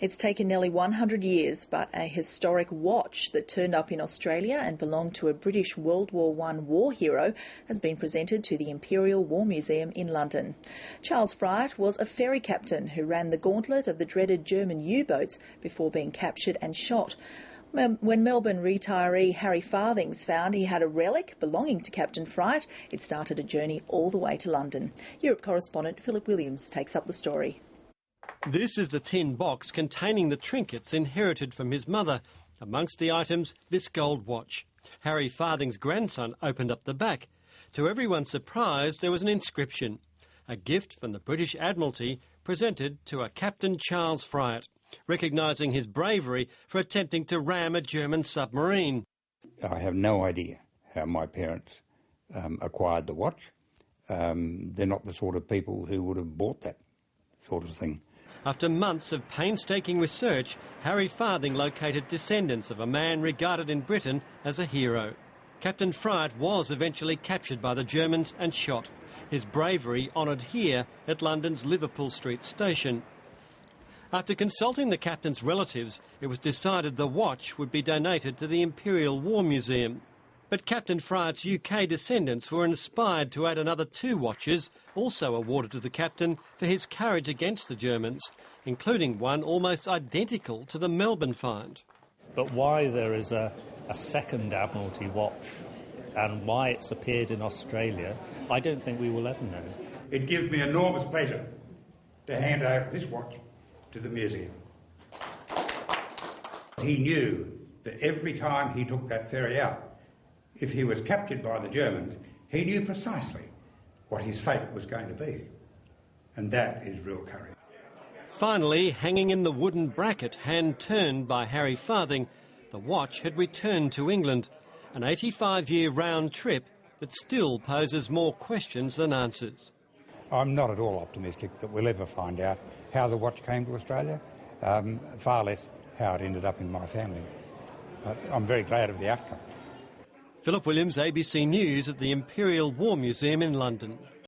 It's taken nearly 100 years, but a historic watch that turned up in Australia and belonged to a British World War I war hero has been presented to the Imperial War Museum in London. Charles Fryatt was a ferry captain who ran the gauntlet of the dreaded German U-boats before being captured and shot. When Melbourne retiree Harry Farthings found he had a relic belonging to Captain Fryatt, it started a journey all the way to London. Europe correspondent Philip Williams takes up the story. This is the tin box containing the trinkets inherited from his mother. Amongst the items, this gold watch. Harry Farthing's grandson opened up the back. To everyone's surprise, there was an inscription, a gift from the British Admiralty presented to a Captain Charles Fryatt, recognising his bravery for attempting to ram a German submarine. I have no idea how my parents acquired the watch. They're not the sort of people who would have bought that sort of thing. After months of painstaking research, Harry Farthing located descendants of a man regarded in Britain as a hero. Captain Fryatt was eventually captured by the Germans and shot. His bravery honoured here at London's Liverpool Street station. After consulting the captain's relatives, it was decided the watch would be donated to the Imperial War Museum. But Captain Fryatt's UK descendants were inspired to add another 2 watches, also awarded to the captain for his courage against the Germans, including one almost identical to the Melbourne find. But why there is a second Admiralty watch and why it's appeared in Australia, I don't think we will ever know. It gives me enormous pleasure to hand over this watch to the museum. He knew that every time he took that ferry out, if he was captured by the Germans, he knew precisely what his fate was going to be. And that is real courage. Finally, hanging in the wooden bracket hand-turned by Harry Farthing, the watch had returned to England, an 85-year round trip that still poses more questions than answers. I'm not at all optimistic that we'll ever find out how the watch came to Australia, far less how it ended up in my family. But I'm very glad of the outcome. Philip Williams, ABC News at the Imperial War Museum in London.